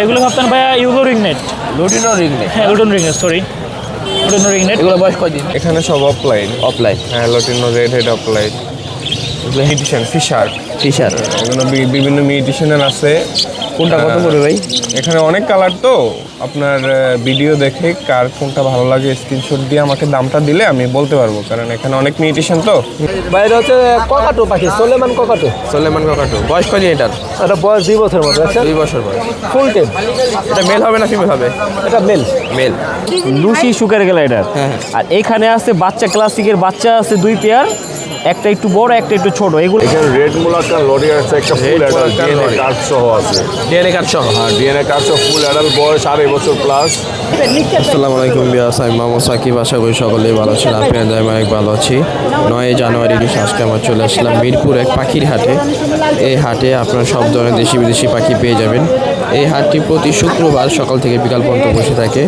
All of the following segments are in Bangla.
এগুলো ভাবতেন ভাইয়া ইউগো রিংনেট, লুটিনো রিংনেট। হ্যাঁ লুটন রিংনেট, সরি লুটন রিংনেট। এগুলো বয়স কয়দিন? এখানে সব অফলাইন। অফলাইন। হ্যাঁ, লটিনো রেড হেড অফলাইন। এগুলো মিউটিশন ফিশার। ফিশার। এগুলো বিভিন্ন মিউটিশনের আছে। কোনটা কত করে ভাই? এখানে অনেক কালার তো, আপনার ভিডিও দেখে কার কোনটা ভালো লাগে স্ক্রিনশট দিয়ে আমাকে দামটা দিলে আমি বলতে পারবো, কারণ এখানে অনেক মিউটিশন তো। বাইরে হচ্ছে ককাটো পাখি, সোলেমান ককাটো। সোলেমান কাকাটু। বয়স কয়দিন এটার? এটা বয়স 2 বছর মতো আছে। 2 বছর বয়স। ফুল টেম। এটা মেল হবে না ফিমেল হবে? এটা মেল। মেল। লুসি শুকার গেলা এটার। হ্যাঁ। আর এখানে আছে বাচ্চা ক্লাসিকের বাচ্চা আছে 2 পেয়ার, একটা একটু বড় একটা একটু ছোট। এগুলো এখানে রেড মুলাক্কা লরি আছে, একটা ফুল অ্যাডাল্ট ডিএনএ কার্ড সহ আছে। ডিএনএ কার্ড সহ? হ্যাঁ, ডিএনএ কার্ড সহ ফুল অ্যাডাল্ট, বয়স 2.5 বছর প্লাস। আসসালামু আলাইকুম বিয়াস, আমি মোহাম্মদ সাকিব। আশা করি সকলেই ভালো আছেন। আপনারা আমি অনেক ভালো আছি। 9 জানুয়ারি আজকে আমরা চলে আসলাম মিরপুর এক পাখির হাটে। এই হাটে আপনারা সব ধরনের দেশি বিদেশি পাখি পেয়ে যাবেন। এই হাটটি প্রতি শুক্রবার সকাল থেকে বিকাল পর্যন্ত বসে থাকে।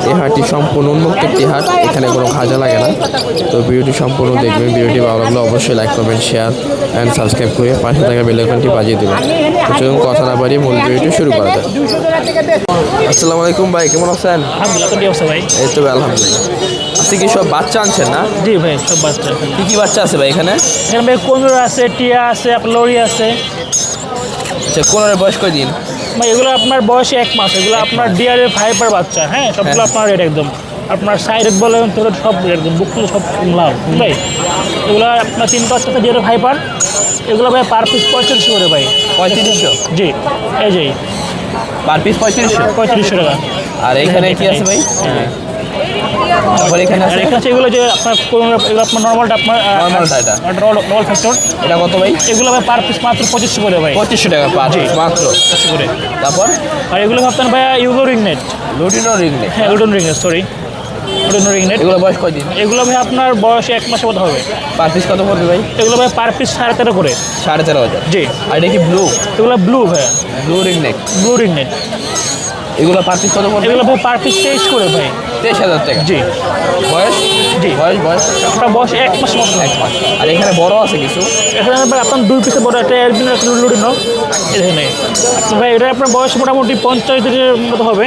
এই হাটটি সম্পূর্ণ উন্মুক্ত একটি হাট, এখানে কোনো খাজা লাগে না। তো ভিডিওটি সম্পূর্ণ দেখবেন। ভিডিওটি ভালো লাগলে অবশ্যই লাইক করবেন, শেয়ার অ্যান্ড সাবস্ক্রাইব করে পাশে থাকা বেল আইকনটি বাজিয়ে দেবেন। তো চলুন কথা না বাড়িয়ে মূল ভিডিওটি শুরু করা যাক। আসসালামু আলাইকুম ভাই, কেমন আছেন? আলহামদুলিল্লাহ, তো কি অবস্থা ভাই? এই তো ভাই, আলহামদুলিল্লাহ। আজকে কি সব বাচ্চা আনছেন না? জি ভাই, সব বাচ্চা এখানে। কি কি বাচ্চা আছে ভাই এখানে? এখানে ভাই কোনোর আছে, টিয়া আছে, আপনার লরি আছে। আচ্ছা, কোনের বয়স কয়দিন? ভাই এগুলো আপনার বয়সে 1 মাস। এগুলো আপনার ডিআরএ ফাইবার বাচ্চা, হ্যাঁ সবগুলো আপনার রেট একদম। আপনার সাইড বলেন তো সব একদম, বুকগুলো সব লাভ ভাই। এগুলো আপনার 3 পাঁচ টাকা ডিআরএ ফাইবার। এগুলো ভাই পার পিস 35 করে ভাই। 3500? জি, এই যে পার পিস 3500? 3500 টাকা। আর এখানে কি আছে ভাই? হ্যাঁ। তারপর এখানে আর আছে এখানে আছে এগুলো যে আপনার এগুলো আপনার নর্মালটা আপনার নরমালটা এটা? Normal factor. এটা কত ভাই? এগুলো ভাই পার পিস মাত্র 2500 করে ভাই। 2500 টাকা পার জি। পিস মাত্র। 2500 করে। তারপর আর এগুলো ভাবতেন ভাইয়া ইউগো রিংনেট, লুটিনো রিংনেট। হ্যাঁ লুটন রিংনেট, সরি লুটন রিংনেট। এগুলো বয়স কয়দিন? এগুলো ভাই আপনার বয়সে 1 মাসের মতো হবে। পার পিস কত পড়বে ভাই? এগুলো ভাই পার পিস 13.5 করে। 13,500? জি। আর এটা কি ব্লু? এগুলো ব্লু ভাইয়া, ব্লু রিংনেট। ব্লু রিংনেট। এগুলো পার পিস কত পড়বে? এগুলো ভাই পার পিস 23 করে ভাই। 23,000 টাকা? জি। বয়স? জি। বয়স আপনার বয়স 1 মাসের মতো। 1 মাস। আর এখানে বড় আছে কিছু? এখানে ভাই আপনার 2 পিসের বড় একটা অ্যালবিনো একটা লুটিনো এখানে। ভাই এটা আপনার বয়স মোটামুটি 50 দিনের মতো হবে।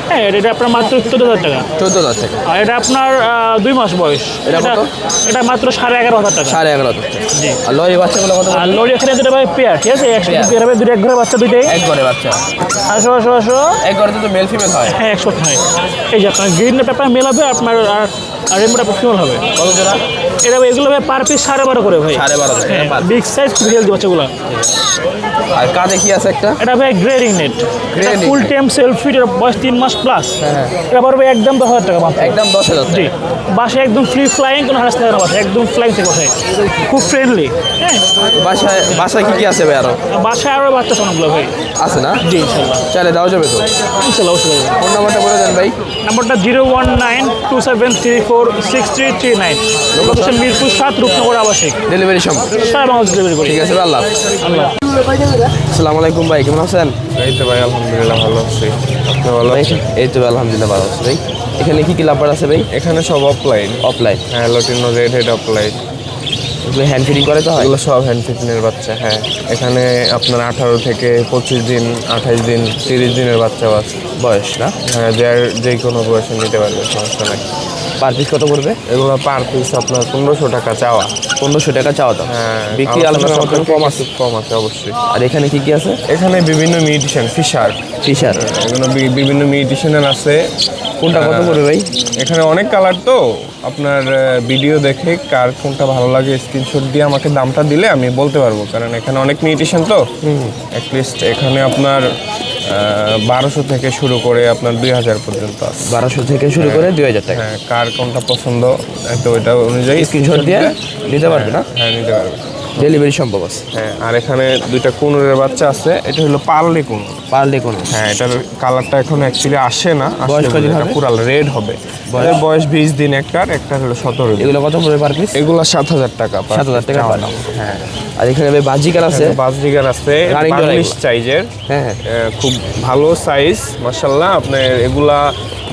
হ্যাঁ, এটা আপনার মাত্র 14,000 টাকা। 14,000 টাকা? আর এটা আপনার 2 মাস বয়স। এটা কত? এটা মাত্র 11,500 টাকা। 11,500 টাকা? জি। আর লরি বাচ্চাগুলো কত? আর লরি এখানে যেটা ভাই পেয়ার, ঠিক আছে, একসাথে পেয়ার। পেয়ার হবে, দুটো এক ঘরে বাচ্চা দুইটাই। এক ঘরে বাচ্চা? আসো আসো আসো। এক ঘরে তো মেল ফিমেল হয়? হ্যাঁ, 100 হয়। এই যে আপনার গ্রিন পেপার মেল হবে, আপনার আর রেমোটা ফিমেল হবে। কত জোড়া? এটা এগুলো ভাই পার পিস 12.5 করে ভাই। 12,500 হ্যাঁ, টাকা? বিগ সাইজ খুব হেলদি বাচ্চাগুলো। আর কাঁধে কি আছে একটা? এটা ভাই গ্রে রিংনেট, এটা ringnet। ফুল টাইম সেলফি, এর বয়স 3 মাস প্লাস। হ্যাঁ। এটা পড়বে একদম 10,000 টাকা মাত্র। একদম 10,000 জি। টাকা? বাসায় একদম ফ্রি ফ্লাইং, কোনো হারাস থাকে না বাসায়, একদম ফ্লাইং থেকে বাসায়, খুব ফ্রেন্ডলি। হ্যাঁ, বাসায় কি কি আছে ভাই আরো? বাসায় আরও বাচ্চা অনেকগুলো ভাই। আছে না? জি, ইনশাল্লাহ চাইলে দেওয়া যাবে তো? ইনশাল্লাহ অবশ্যই। ফোন নাম্বারটা বলে দেন ভাই। নাম্বারটা 01927346339। লোকেশন মিরপুর 7, রূপনগর আবাসিক। ডেলিভারি সম্ভব? সারা বাংলাদেশ ডেলিভারি করি। ঠিক আছে ভাই, আল্লাহ। আল্লাহ। আসসালামু আলাইকুম ভাই, কেমন আছেন? এই তো ভাই, আলহামদুলিল্লাহ ভালো আছি। আপনি ভালো ভাই, আছেন? এই তো ভাই, আলহামদুলিল্লাহ ভালো আছি ভাই। এখানে কি কি লাভার আছে ভাই? এখানে সব অফলাইন। অফলাইন? হ্যাঁ, লটিনো রেড হেড অফলাইন। এগুলো হ্যান্ড ফিডিং করে তো হয়? এগুলো সব হ্যান্ড ফিটিংয়ের বাচ্চা। হ্যাঁ, এখানে আপনার 18 থেকে 25 দিন, 28 দিন, 30 দিনের বাচ্চাও আছে। বয়স না? হ্যাঁ, যে কোনো বয়সে নিতে পারবে, সমস্যা নাই। পার পিস কত পড়বে? এগুলো পার পিস আপনার 1500 টাকা চাওয়া। 1500 টাকা চাওয়া দাম? হ্যাঁ, বিক্রি আলোচনা মতন কম আছে? কম আছে অবশ্যই। আর এখানে কি কি আছে? এখানে বিভিন্ন মিউটিশন ফিশার। ফিশার? এগুলো বিভিন্ন মিউটিশনের আছে। কোনটা কত পড়বে ভাই? এখানে অনেক কালার তো, আপনার ভিডিও দেখে কার কোনটা ভালো লাগে স্ক্রিনশট দিয়ে আমাকে দামটা দিলে আমি বলতে পারবো, কারণ এখানে অনেক মিউটিশন তো। অ্যাটলিস্ট এখানে আপনার 1200 থেকে শুরু করে আপনার 2000 পর্যন্ত আছে। 1200 থেকে শুরু করে 2000 টাকা? হ্যাঁ, কার কোনটা পছন্দ তো ওইটা অনুযায়ী স্ক্রিনশট দিয়ে নিতে পারবে না? হ্যাঁ, নিতে পারবে। ডেলিভারি সম্ভব আছে? হ্যাঁ, আর এখানে 2টা কুনুরের বাচ্চা আছে। এটা হলো পার্লি কুনুর। পারলে কোনো? হ্যাঁ, এটার কালারটা এখন অ্যাকচুয়ালি আসে না। বয়স কয়দিন হবে? পুরা রেড হবে। এর বয়স 20 দিন, একটার হলো 17 দিন। এগুলো কত পড়বে পার পিস? এগুলো 7,000 টাকা। 7,000 টাকা চাওয়া পার দাম। হ্যাঁ, আর এখানে ভাই বাজিকার আছে? বাজরিগার আছে, রানিং জোড়া 42 সাইজের। হ্যাঁ হ্যাঁ। খুব ভালো সাইজ মাশাআল্লাহ। আপনার এগুলা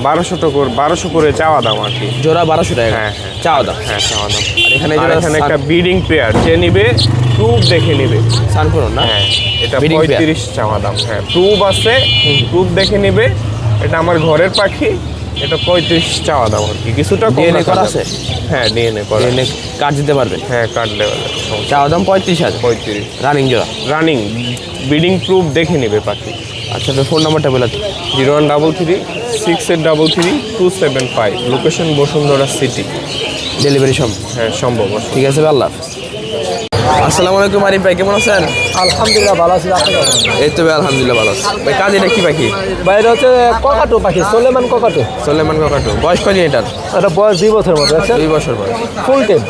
1200 করে চাওয়া দাম আর কি। জোড়া 1200 টাকা? হ্যাঁ হ্যাঁ, চাওয়া দাম? হ্যাঁ, চাওয়া দাম। আর এখানে আর জোড়া এখানে একটা ব্রিডিং পেয়ার, যে নিবে প্রুফ দেখে নেবে। সানকুনো না? হ্যাঁ, এটা Breeding pair। 35 চাওয়া দাম। হ্যাঁ, প্রুফ আছে, প্রুফ দেখে নেবে। এটা আমার ঘরের পাখি, এটা 35 চাওয়া দাম আর কি, কিছুটা কম DNA রাখা করা যাবে। আছে? হ্যাঁ, ডিএনএ করা। এনে কার্ড দিতে পারবেন? হ্যাঁ, কার্ড লেভেল চাওয়া দাম 35,000। 35। রানিং জোড়া। রানিং ব্রিডিং প্রুফ দেখে নেবে পাখি। আচ্ছা, তো ফোন নাম্বারটা বলে দিন। 0133-6833-275। Location Bashundhara city. ডেলিভারি সম্ভব? হ্যাঁ, সম্ভব। ঠিক আছে ভাই, আল্লাহ হাফেজ। আসসালামু আলাইকুম আরিফ ভাই, কেমন আছেন? আলহামদুলিল্লাহ ভালো আছি। আপনি কেমন? এই তো ভাই আলহামদুলিল্লাহ ভালো আছি। ভাই কাজ এটা কি পাখি? বাইরে হচ্ছে ককাটু পাখি, সোলেমান ককাটু। সোলেমান কাকাটু। বয়স কয়দিন এটার? এটা বয়স 2 বছরের মতো, দেখছেন? 2 বছর বয়স। ফুল টেম।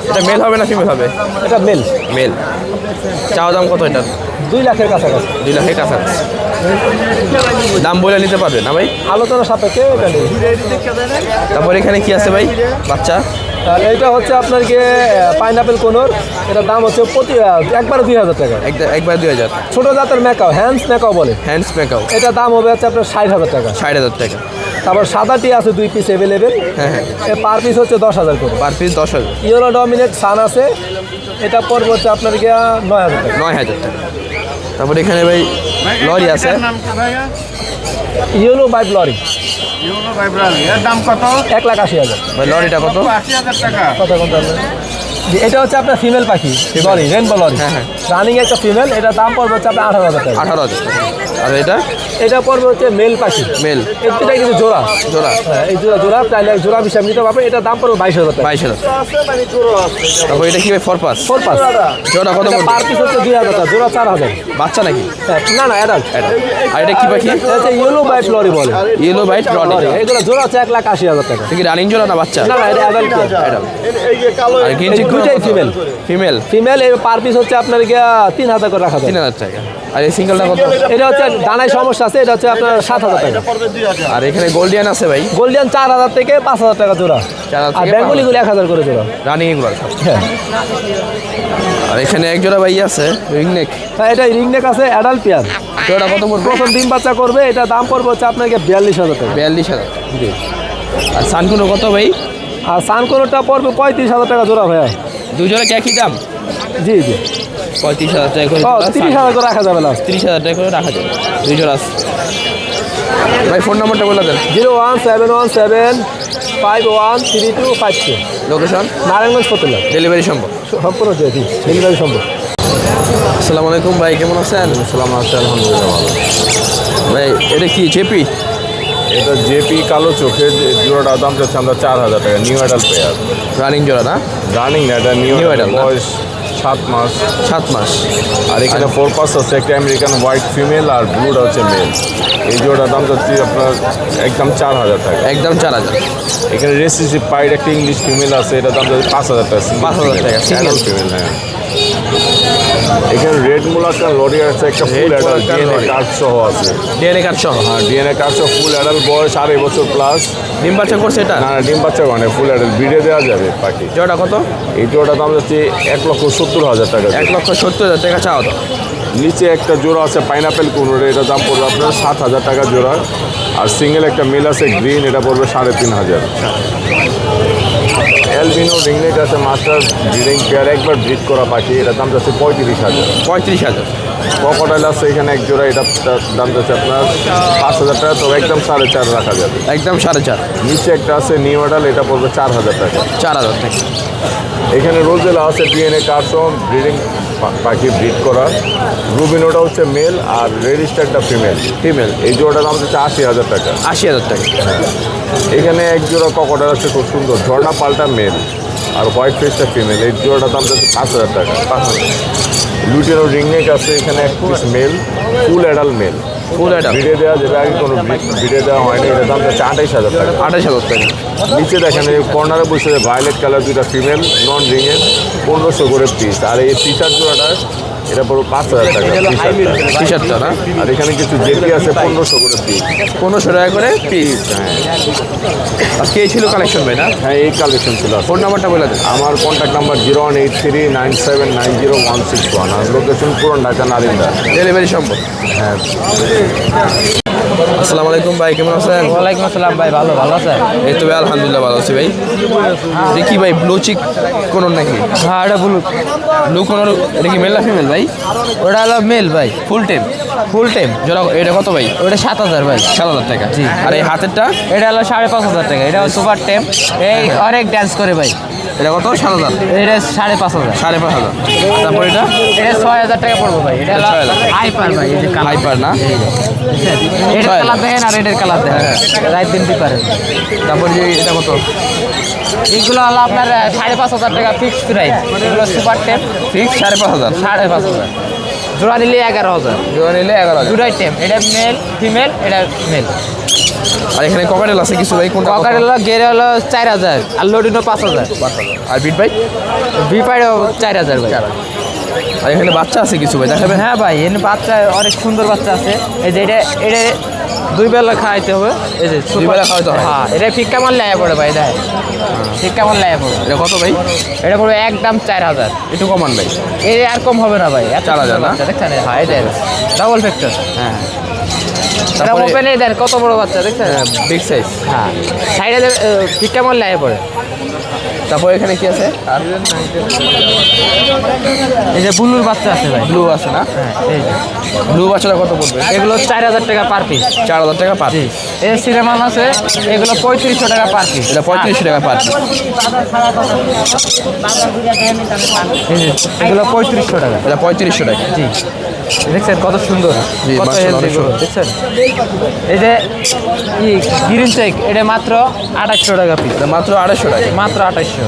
এটা মেল হবে না ফিমেল হবে? এটা মেল। মেল। চাওয়া দাম কত এটার? 2 লাখের কাছাকাছি। 2 লাখের কাছাকাছি। দাম বলে নিতে পারবে না ভাই? আলোচনা সাপেক্ষে এটা নেই। তারপর এখানে কি আছে ভাই? বাচ্চা? আর এইটা হচ্ছে আপনার গিয়ে পাইনাপেল কোনোর। এটার দাম হচ্ছে একবারে 2000 টাকা। একবার 2000। ছোট জাতের ম্যাকাও, হ্যান্ডস ম্যাকাও বলে। Hands macaw. এটা দাম হবে হচ্ছে আপনার 60,000 টাকা। 60,000 টাকা। তারপর সাদাটি আছে 2 পিস অ্যাভেলেবেল। হ্যাঁ হ্যাঁ। পার পিস হচ্ছে 10,000 করে। Per piece 10,000। ইয়েলো ডমিনেট সান আছে, এটা পড়বে হচ্ছে আপনার গিয়া 9,000 টাকা। 9,000 টাকা। তারপর এখানে ভাই লরি আছে। ইয়েলো বাইট লরি দাম কত? 1,80,000। ভাই লরিটা কত? 80,000 টাকা। কত কোনটা? এটা হচ্ছে আপনার ফিমেল পাখি, লরি, রেনবো লরি। হ্যাঁ, হ্যাঁ। রানিং একটা ফিমেল, এটা দাম পড়বে হচ্ছে আপনার 18,000 টাকা। 18,000 টাকা। আর এটা? এটা পড়বে হচ্ছে মেল পাখি। মেল। এটা কিন্তু জোড়া। জোড়া। হ্যাঁ, এই জোড়া চাইলে জোড়া হিসাব নিতে পারবে। এটা দাম পড়বে 22,000 টাকা। 22,000। তারপর এটা কি ভাই ফরপাস? 4 পাস। জোড়া কত পড়বে? পার পিস হচ্ছে 2,000 টাকা, জোড়া 4,000। বাচ্চা নাকি? হ্যাঁ, না না অ্যাডাল্ট। আর এটা কি পাখি? এটা হচ্ছে ইয়েলো বাইট লরি বলে। Yellow bite lory. লরি, এগুলো জোড়া হচ্ছে 1,80,000 টাকা। এটা কি রানিং জোড়া না বাচ্চা? না না, এটা অ্যাডাল্ট। এই যে কালো আর গ্রিন এই চিক দুইটাই ফিমেল। ফিমেল। ফিমেল এর পার পিস হচ্ছে আপনার গিয়া 3,000 করে রাখা যায়। 3,000 টাকা। আর এই সিঙ্গেলটা কত? এটা হচ্ছে ডানায় সমস্যা আছে, এটা হচ্ছে আপনার 7,000 টাকা। পড়বে 2,000। আর এখানে গোল্ডিয়ান আছে ভাই। গোল্ডিয়ান 4,000 থেকে 5,000 টাকা জোড়া। 4,000 আর থেকে বেঙ্গলিগুলো 1,000 করে জোড়া। রানিং এগুলো সব। হ্যাঁ, আর এখানে এক জোড়া ভাই আছে রিংনেক। হ্যাঁ, এটা রিংনেক আছে অ্যাডাল্ট পেয়ার। জোড়া কত পড়বে? প্রথম ডিম বাচ্চা করবে, এটা দাম পড়বে হচ্ছে আপনাকে 42,000 টাকা। 42,000। জি। আর সানকুনো কত ভাই? আর সানকোনোটা পড়বে 35,000 টাকা জোড়া ভাইয়া। দুই জোড়া কি একই দাম? জি জি। 35,000 টাকা করে। 30,000 করে রাখা যাবে না। 30,000 টাকা করে রাখা যাবে। দুই জোড়া আছে। ভাই ফোন নাম্বারটা বলে দেন। 01717513252। লোকেশন? নারায়ণগঞ্জ ফতুল্লা। ডেলিভারি সম্ভব? সম্পূর্ণ জি, ডেলিভারি সম্ভব। আসসালামু আলাইকুম ভাই, কেমন আছেন? সালাম আছে, আলহামদুলিল্লাহ ভালো। ভাই এটা কি জেপি? এটা জেপি কালো চোখের জোড়াটার দাম চাচ্ছে আমরা 4,000 টাকা। New adult pair. রানিং জোড়া না? রানিং না, এটা নিউ New অ্যাডাল্ট। adult না? বয়স 7 মাস। 7 মাস। আর এখানে 4 পাস আছে, একটা আমেরিকান হোয়াইট ফিমেল আর ব্লুটা হচ্ছে মেল। এই জোড়াটার দাম চাচ্ছি আপনার একদম 4,000 টাকা। একদম 4,000। এখানে রেসিসি পাইড একটা ইংলিশ ফিমেল আছে, এটার দাম চাচ্ছে 5,000 টাকা। 5,000 টাকা, single। ফিমেল। হ্যাঁ, এখানে রেড মুলাকার লরি আছে, একটা ফুল Red adult Mulaccan DNA lorry। Card সহ আছে। ডিএনএ কার্ড সহ? হ্যাঁ, ডিএনএ কার্ড সহ ফুল অ্যাডাল্ট, বয়স 2.5 বছর প্লাস। ডিম বাচ্চা করছে এটা? না না, ডিম বাচ্চা মানে ফুল অ্যাডাল্ট, ব্রিডে দেওয়া যাবে পাখি। জোড়া কত? এই জোড়াটার দাম যাচ্ছে 1,70,000 টাকা। 1,70,000 টাকা চাওয়া দাম। নিচে একটা জোড়া আছে পাইনাপেল কুনুর, এটার দাম পড়বে আপনার 7,000 টাকা জোড়া। আর সিঙ্গেল একটা মেল আছে গ্রিন, এটা পড়বে 3,500। অ্যালবিনো রিংনেক আছে মাস্টার ব্রিডিং পেয়ার, একবার ব্রিড করা পাখি, এটার দাম যাচ্ছে 35,000। 35,000। ক্রোকোডাইল আছে এখানে এক জোড়া, এটা দাম যাচ্ছে আপনার 5,000 টাকা, তবে একদম 4,500 রাখা যাবে। একদম 4,500। নিচে একটা আছে নিউ অ্যাডাল্ট, এটা পড়বে 4,000 টাকা। 4,000 টাকা। এখানে রোজেলা আছে ডিএনএ কার্সন, ব্রিডিং পাখি ব্রিড করা। রুবিনোটা হচ্ছে মেল আর রেজিস্টারটা ফিমেল। ফিমেল। এই জোড়াটার দাম হচ্ছে 80,000 টাকা। 80,000 টাকা। এখানে এক জোড়া ক্রোকোডাইল আছে খুব সুন্দর, ঝর্ণা পাল্টা মেল আর হোয়াইট ফেসটা ফিমেল। এই জোড়াটার দাম যাচ্ছে 5,000 টাকা। লুটেনো রিংনেক আছে এখানে এক piece mail, full adult male. Full adult. ভিড়ে দেওয়া যাবে, আগে কোনো ভিড়ে দেওয়া হয়নি, এটার দাম যাচ্ছে 28,000 টাকা। 28,000 টাকা। নিচে দেখেন এই কর্নারে বসে ভায়োলেট কালার দুইটা ফিমেল নন রিংয়ের, 1500 করে পিস। আর এই টি শার্ট জোড়াটা এটা পড়ো 5,000 টাকা টি শার্টটা না? আর এখানে কিছু জেটি আছে 1500 করে পিস। 1500 টাকা করে পিস। আজকে এই ছিল কালেকশন ভাই না? হ্যাঁ, এই কালেকশন ছিল। ফোন নাম্বারটা বলে দেন। আমার কন্ট্যাক্ট নাম্বার 01839790161 আর লোকেশন পুরান ঢাকা নারিন্দা। ডেলিভারি সম্ভব? হ্যাঁ। আসসালামু আলাইকুম ভাই, কেমন আছেন? ওয়ালাইকুম আসসালাম ভাই, ভালো আছেন? এই তো ভাই আলহামদুলিল্লাহ ভালো আছি ভাই। এটা কি ভাই ব্লু চিক কোন নাকি? হ্যাঁ, এটা ব্লু কোন এটা কি মেল না ফিমেল ভাই? ওটা হলো মেল ভাই, ফুল টেম ফুল টাইম। জোড়া এটা কত ভাই? ওটা 7000 ভাই। 7,000 টাকা। আর এই হাতেরটা এটা হলো 5500 টাকা। এটা সুপার টেম, এই অনেক ডান্স করে ভাই। এটা কত? 7,000। এটা 5500। 5,500। তারপর এটা এটা 6000 টাকা পড়বে ভাই। এটা হলো 6000 হাইপার ভাই, এই যে কালার। হাইপার না? এটার কালার দেখেন আর এটার কালার দেখেন, রাইট দিন পারেন। তারপর যে এটা কত? এইগুলো হলো আপনার 5500 টাকা ফিক্সড প্রাইস। এগুলো সুপার টেম ফিক্স 5,500। 5500। জোড়া নিলে 11000। জোড়া নিলে 11,000। দুটাই টেম, এটা মেল ফিমেল, এটা মেল। আর এখানে ককাটেল আছে কিছু ভাই, কোনটা? ককার হলো গেরে হলো 4000 আর লোডিনো 5000। আর বিট ভাই? ভিপাইডও 4000 ভাই। আর এখানে বাচ্চা আছে কিছু ভাই, দেখাবেন? হ্যাঁ ভাই, এখানে বাচ্চা অনেক সুন্দর বাচ্চা আছে। এই যে এটা এটা 2 বেলা খাওয়াইতে হবে। এই যে 2 বেলা খাওয়াইতে হয়? হ্যাঁ, এটা ফিক্কা মাল লেয়া পড়ে ভাই, দেখ ফিক্কা মাল লেয়া পড়ে। এটা কত ভাই? এটা পড়বে একদম 4000। একটু কমান ভাই। এর আর কম হবে না ভাই, 4000 না? দেখছেন? হ্যাঁ, এটা ডাবল ফ্যাক্টর। হ্যাঁ। এটা তারপরে ওপেনে দেন কত বড় বাচ্চা, দেখছেন? Big size. হ্যাঁ, সাইডে ফিক্কা মাল লেয়া পড়ে। তারপর এখানে কি আছে? আর এই যে ব্লুর বাচ্চা আছে ভাই। ব্লু আছে না? হ্যাঁ, এই যে ব্লু বাচ্চাটা কত পড়বে? এগুলো 4000 টাকা পার পিস। 4,000 টাকা পার। এই সিনেমান আছে, এগুলো 3500 টাকা পার পিস। এটা 3500 টাকা পার। এগুলো 3500 টাকা। এটা 3500 টাকা। জি, দেখছেন কত সুন্দর, জি, কত মাশাআল্লাহ, হেলদি অনেক সুন্দর। দেখছেন? এই যে গ্রিন চেক, এটা মাত্র 2800 টাকা পিস। এটা মাত্র 250 টাকা। মাত্র 2800।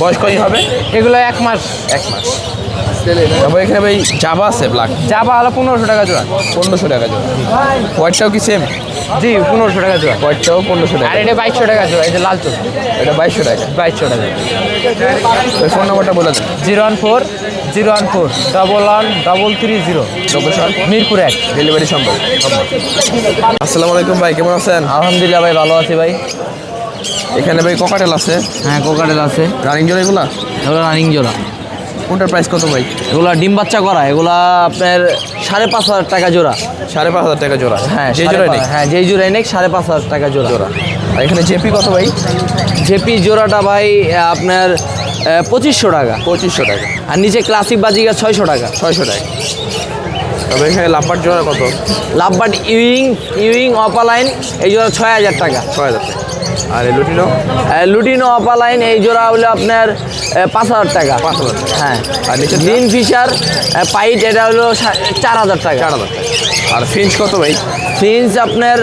বয়স কত হবে? এগুলো 1 মাস। 1 মাস। তারপর এখানে ভাই জাবা আছে ব্ল্যাক, জাবা হলো 1500 টাকা জোড়া। 1500 টাকা জোড়া। হোয়াইটটাও কি সেম? জি, 1500 টাকা জোড়া। হোয়াইটটাও 1500 আর টাকা। এটা 2200 টাকা জোড়া। এই যে লাল চোখ, এটা 2200 টাকা। 2200 টাকা। ফোন নাম্বারটা বলে দেন। 014 014 11330। লোকেশন মিরপুর 1। ডেলিভারি সম্ভব। আসসালামু আলাইকুম ভাই, কেমন আছেন? আলহামদুলিল্লাহ ভাই, ভালো আছি ভাই। এখানে ভাই ককাটেল আছে, হ্যাঁ, কোকাটেল আছে। রানিং জোড়া এগুলা? এগুলো রানিং জোড়া। কোনটার প্রাইস কত ভাই? এগুলো ডিম বাচ্চা করা, এগুলা আপনার 5500 টাকা জোড়া। 5,500 টাকা জোড়া। হ্যাঁ, যে জোড়া নেই? হ্যাঁ, যেই জোড়াই নেই 5500 টাকা জোড়া। জোড়া। আর এখানে জেপি কত ভাই? জেপি জোড়াটা ভাই আপনার 2500 টাকা। 2500 টাকা। আর নিচে ক্লাসিক বাজিকা 600 টাকা। 600 টাকা। তবে এখানে লাভবার জোড়া কত? লাভবাট ইউইং অপালাইন এই জোড়া 6000 টাকা। 6,000 টাকা। আর এই লুটিনো? লুটিনো অপালাইন এই জোড়া হলো আপনার 5000 টাকা। 5,000 টাকা। হ্যাঁ। আর নিচে গ্রিন ফিশার পাইট এটা হলো 4000 টাকা। 4,000 টাকা। আর ফিঞ্চ কত ভাই? ফিন্স আপনার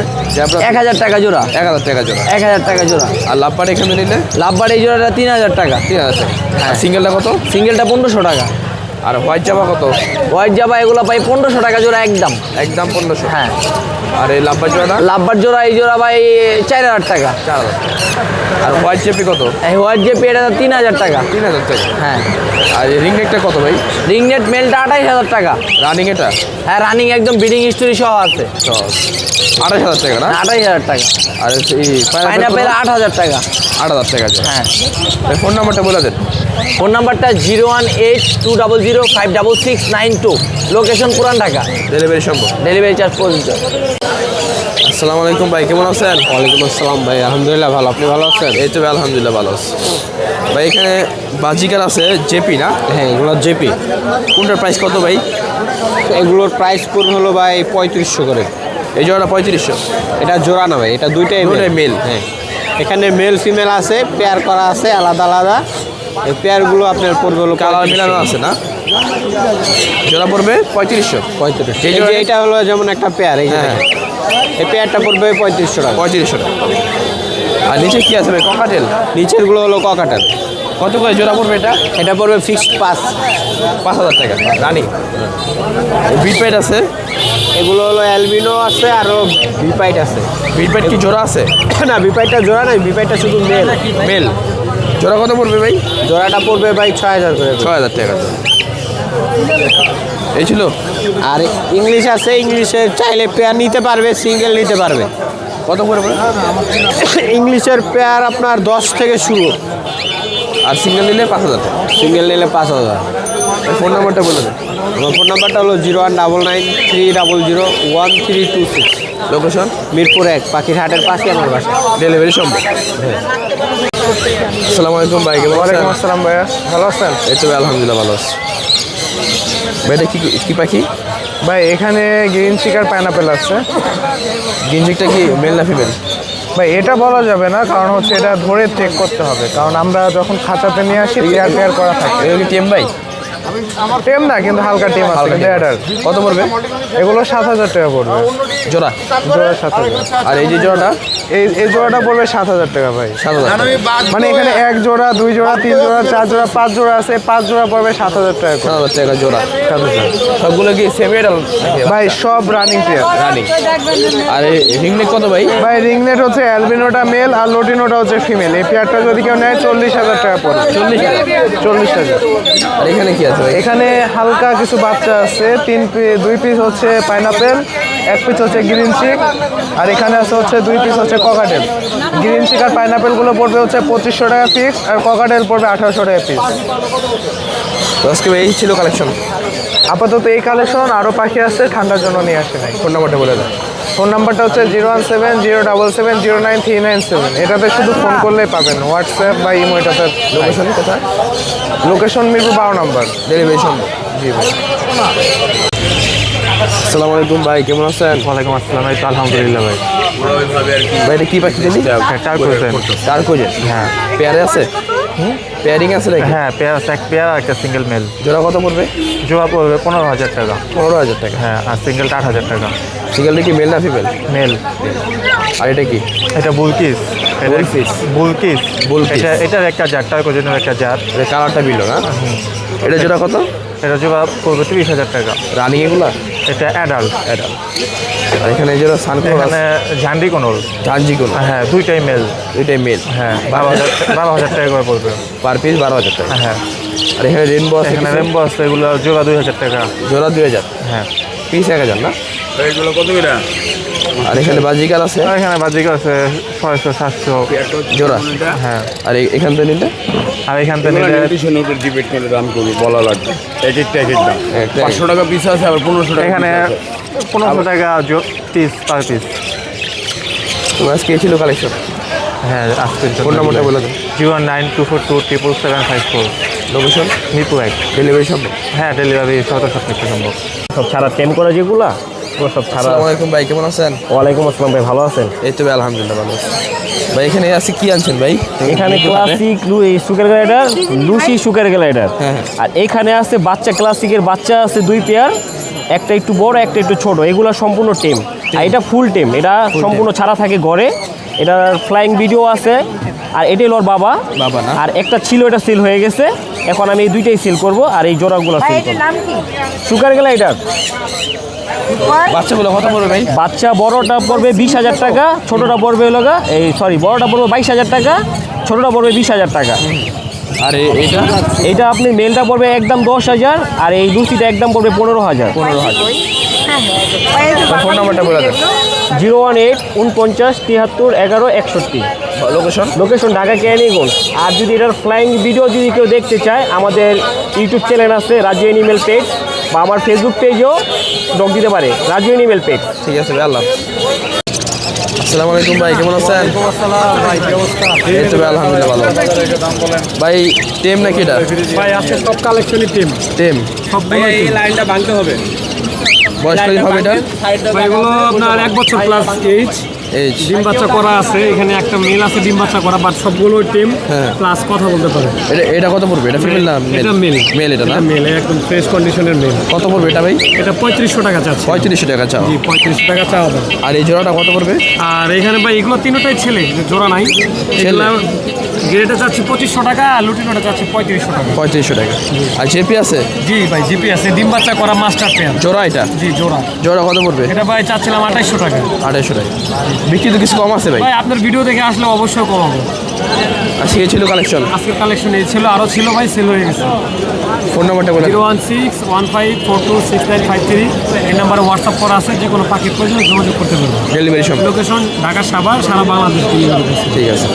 1000 টাকা জোড়া। 1,000 টাকা জোড়া। 1000 টাকা জোড়া। আর লাভবার এখানে নিলে লাভবার এই জোড়াটা 3000 টাকা। 3,000 টাকা। আর সিঙ্গেলটা কত? সিঙ্গেলটা 1500 টাকা। আর হোয়াইট জামা কত? হোয়াইট জাবা এগুলো পাই 1500 টাকা জোড়া একদম। একদম 1500। হ্যাঁ। আর এই লাভবার জোড়াটা? লাভবার জোড়া এই জোড়া ভাই 4000 টাকা। 4,000 টাকা। আর হোয়াইট জেপি কত? এই হোয়াইট জেপি এটা 3000 টাকা। 3,000 টাকা। হ্যাঁ। আর এই রিং নেকটা কত ভাই? রিংনেট মেলটা 28000 টাকা। রানিং এটা? হ্যাঁ, রানিং একদম বিডিং হিস্টোরি সহ আছে। 28,000 টাকা না? 28000 টাকা। আর এই পাইনাপেল 8000 টাকা। 8,000 টাকা জোড়া। হ্যাঁ। ফোন নাম্বারটা বলে দেন। ফোন নাম্বারটা 01820056692। লোকেশন পুরান ঢাকা। ডেলিভারি সম্ভব। ডেলিভারি চার্জ প্রযোজ্য। আসসালামু আলাইকুম ভাই, কেমন আছেন? ওয়ালাইকুম আসসালাম ভাই, আলহামদুলিল্লাহ ভালো। আপনি ভালো আছেন? এই তো ভাই আলহামদুলিল্লাহ ভালো আছি ভাই। এখানে বাজিকার আছে জেপি না? হ্যাঁ, এগুলো জেপি। কোনটার প্রাইস কত ভাই? এগুলোর প্রাইস পড়বে হলো ভাই 3500 করে। এই জোড়াটা 3500। এটা জোড়া না ভাই, এটা দুইটাই দুটোই মেল। হ্যাঁ, এখানে মেল ফিমেল আছে, পেয়ার করা আছে আলাদা আলাদা। এই পেয়ারগুলো আপনার পড়বে হলো কালার মিলানো আছে না? জোড়া পড়বে 3500। 3500। এই এই যে যে এটা হলো যেমন একটা পেয়ার, এই যে হ্যাঁ। দেখেন। এই পেয়ারটা পড়বে 3500 টাকা। 3500 টাকা। আর নিচে কি আছে ভাই? ককাটেল? নিচেরগুলো হলো ককাটেল। কত করে জোড়া পড়বে এটা? এটা পড়বে ফিক্সড 5,000 টাকা। রানিং বিটপাইট আছে? এগুলো হলো অ্যালবিনো আছে, আরও বিপাইট আছে। বিটপাইট কি জোড়া আছে? না, বিপাইটটা জোড়া নাই, বিপাইটটা শুধু মেল। মেল। জোড়া কত পড়বে ভাই? জোড়াটা পড়বে ভাই 6000 করে। 6,000 টাকা। এই ছিল। আর ইংলিশ আছে, ইংলিশের চাইলে পেয়ার নিতে পারবে, সিঙ্গেল নিতে পারবে। কত করে পড়বে? ইংলিশের পেয়ার আপনার 10 থেকে শুরু। আর সিঙ্গেল নিলে 5,000 টাকা। সিঙ্গেল নিলে 5000। ফোন নাম্বারটা বলে দেন। আমার ফোন নাম্বারটা হলো 01993001326। লোকেশন মিরপুর 1 পাখির হাটের পাশে আমার বাসা। ডেলিভারি সম্ভব। আসসালামু আলাইকুম ভাই, কেমন আছেন? আসসালাম ভাইয়া, ভালো আছেন? এই তো আলহামদুলিল্লাহ ভালো আছি। ভাই এটা কি পাখি? ভাই এখানে গ্রিন চিকার পাইনাপেল আছে। গিঞ্জিকটা কি মেল না ফিমেল? ভাই এটা বলা যাবে না, কারণ হচ্ছে এটা ধরে চেক করতে হবে, কারণ আমরা যখন খাঁচাতে নিয়ে আসি পেয়ার করা থাকে। এগুলো কি টিএম ভাই? টেম না, কিন্তু হালকা টেম আছে, হালকা কিন্তু টেম। অ্যাডাল্ট। কত পড়বে? এগুলো 7,000 টাকা পড়বে জোড়া? জোড়া 7,000। আর এই যে জোড়াটা? এই জোড়াটা পড়বে 7,000 টাকা ভাই। 7,000 মানে এখানে 1 জোড়া 2 জোড়া 3 জোড়া 4 জোড়া 5 জোড়া আছে, 5 জোড়া পড়বে 7,000 টাকা করে। 7,000 টাকা জোড়া। 7,000। সবগুলো কি সেমি এডাল? ভাই সব রানিং পেয়ার। রানিং। আর এই রিংনেক কত ভাই? ভাই রিংনেট হচ্ছে অ্যালবিনোটা মেল আর লোটিনোটা হচ্ছে ফিমেল। এই পেয়ারটা যদি কেউ নেয় 40,000 টাকা পড়বে। 40,000। আর এখানে কি আছে ভাই? এখানে হালকা কিছু বাচ্চা আছে, 2 পিস হচ্ছে পাইনাপেল, 1 পিস হচ্ছে গ্রিন চিক, আর এখানে আছে হচ্ছে 2 পিস হচ্ছে ককাটেল। গ্রিন চিক আর পাইনাপেলগুলো পড়বে হচ্ছে 2,500 টাকা পিস, আর ককাটেল পড়বে 1,800 টাকা পিস। তো আজকে ভাই এই ছিল কালেকশন। আপাতত এই কালেকশন, আরও পাখি আছে, ঠান্ডার জন্য নিয়ে আসে নাই। ফোন নাম্বারটা বলে দেন। ফোন নাম্বারটা হচ্ছে 01707709397। এটাতে শুধু ফোন করলেই পাবেন, হোয়াটসঅ্যাপ বা ইমো এটাতে। লোকেশন কোথায়? লোকেশন মিরপুর 12 নম্বর। ডেলিভারি সম্ভব। জি ভাই। আসসালামু আলাইকুম ভাই, কেমন আছেন? ওয়ালাইকুম আসসালাম। এই তো আলহামদুলিল্লাহ ভাই। ভাই এটা কি পাখি জানি? টার্কোজেন। হ্যাঁ পেয়ারে আছে? পেয়ারিং আছে নাকি? হ্যাঁ, পেয়ার আছে, এক পেয়ার আর একটা সিঙ্গেল মেল। জোড়া কত পড়বে? জোড়া পড়বে 15,000 টাকা। 15,000 টাকা। হ্যাঁ, আর সিঙ্গেলটা 8,000 টাকা। সিঙ্গেলটা কি মেল না ফিমেল? মেল। আর এটা কি? এটা বুলকিস। বুলকিস? বুলকিস। বুলকিস। এটার একটা জাত, টার্কোজেনের একটা জাত। এটা কালারটা বিলো না? এটা জোড়া কত? এটা জোড়া পড়বে 30,000 টাকা। রানিং এগুলা? এটা অ্যাডাল্ট। অ্যাডাল। আর এখানে জোড়া সানকোর এখানে ঝান্ডি কোনল। ঝাঞ্জি কোন? হ্যাঁ, দুইটাই মেল। দুইটাই মেল। হ্যাঁ, 12,000 টাকা করে পড়বে। পার পিস 12,000 টাকা। হ্যাঁ, আর এখানে রেনবো আছে? এখানে রেমবো আছে, এগুলো জোড়া 2,000 টাকা। জোড়া 2,000। হ্যাঁ। পিস 1,000 না? এগুলো কত করে? আর এখানে বাজিকার আছে? আর এখানে বাজিক আছে 600 700 জোড়া। হ্যাঁ। আর এখান থেকে নিলে? আর এখান থেকে নিলে উপর ডিবেট করে দাম করবো, বলা লাগবে। এক একটা এক এক দাম। একটা- 500 টাকা পিস আছে, আবার 1500 টাকা এখানে 1500 টাকা পিস পার পিস। তো আজকে এই ছিল কালেকশন। হ্যাঁ, আজকের জন্য ফোন নাম্বারটা বলে দেন। 09242777774। লোকেশন? মিরপুর 1। ডেলিভারি সম্ভব। হ্যাঁ, ডেলিভারি সব থেকে সম্ভব। সব ছাড়া টেম করা যেগুলা ওগুলো সব ছাড়া। আসসালামু আলাইকুম ভাই, কেমন আছেন? ওয়ালাইকুম আসসালাম ভাই, ভালো আছেন? এই তো ভাই আলহামদুলিল্লাহ ভালো আছি। ভাই এখানে আছে কি আনছেন ভাই? এখানে classic sugar glider, Lucy sugar glider. হ্যাঁ। আর এখানে আছে বাচ্চা ক্লাসিকের বাচ্চা আছে 2 পেয়ার, একটা একটু বড় একটা একটু ছোট। এগুলা সম্পূর্ণ টেম, আর এটা ফুল টেম। এটা সম্পূর্ণ ছাড়া থাকে ঘরে। এটার ফ্লাইং ভিডিও আছে। আর এটাই ওর বাবা। বাবা না? আর একটা ছিল, এটা সেল হয়ে গেছে। এখন আমি এই দুইটাই সেল করব, আর এই জোড়াগুলো সেল করব। নাম কি? সুগার গ্লাইডার বাচ্চাগুলো কত পড়বে ভাই? বাচ্চা বড়টা পড়বে 20,000 টাকা, ছোটটা পড়বে লগা বড়টা পড়বে 22,000 টাকা, ছোটটা পড়বে 20,000 টাকা। আর এটা? এইটা আপনি মেলটা পড়বে একদম 10,000, আর এই লুচিটা একদম পড়বে 15,000। 15,000। ফোন নাম্বারটা বলে দেন। 018 49 73 11 61। লোকেশন? লোকেশন ঢাকা কেরানীগঞ্জ। আর যদি এটার ফ্লাইং ভিডিও যদি কেউ দেখতে চায়, আমাদের ইউটিউব চ্যানেল আছে রাজু অ্যানিমেল পেজ, বা আমার ফেসবুক পেজেও যোগ দিতে পারে, রাজু অ্যানিমেল পেজ। ঠিক আছে ভাই, আল্লাহ। আসসালামু আলাইকুম ভাই, কেমন আছেন? এই তো ভাই আলহামদুলিল্লাহ ভালো। ভাই টেম নাকি এটা? ভাই আজকে সব কালেকশনই টিম। টেম। এই লাইনটা ভাঙতে হবে। বয়স কত হবে এটা? এগুলো আপনার 1 বছর প্লাস এইজ। এইজ। ডিম বাচ্চা করা আছে, এখানে একটা মেল আছে ডিম বাচ্চা করা, বাট সবগুলো টিম হ্যাঁ। প্লাস কথা বলতে পারে। এটা কত পড়বে? এটা ফিমেল না মেল? এটা মেল। মেল এটা না? মেল, একদম ফ্রেশ কন্ডিশনের মেল। কত পড়বে এটা ভাই? এটা 3500 টাকা চাচ্ছে। 3500 টাকা চাও। জি, 3500 টাকা চাওয়া হবে। আর এই জোড়াটা কত পড়বে? আর এখানে ভাই এগুলো তিনটাই ছেলে, জোড়া নাই। এগুলো গ্রেটা চাচ্ছি 2500 টাকা, আর লুটিনোটা চাচ্ছি 3500 টাকা। 3500 টাকা। আর জেপি আছে? জি ভাই, জিপি আছে, ডিম বাচ্চা করা মাস্টার পেয়ার। জোড়া এটা? জি, জোড়া। জোড়া কত পড়বে? এটা ভাই চাচ্ছিলাম 2800 টাকা। 2800 টাকা। বিক্রি তো কিছু কম আছে ভাই? ভাই আপনার ভিডিও দেখে আসলে অবশ্যই কমাবো। আজকে এই ছিল কালেকশন। আজকের কালেকশন এই ছিল, আরও ছিল ভাই, সেল হয়ে গেছে। ফোন নাম্বারটা বলে দেন। 01615426953। এই নাম্বারে হোয়াটসঅ্যাপ করা আছে, যে কোনো পাখির প্রয়োজনে যোগাযোগ করতে পারবেন। ডেলিভারি সম্ভব। লোকেশন ঢাকা সাভার, সারা বাংলাদেশ। ঠিক আছে।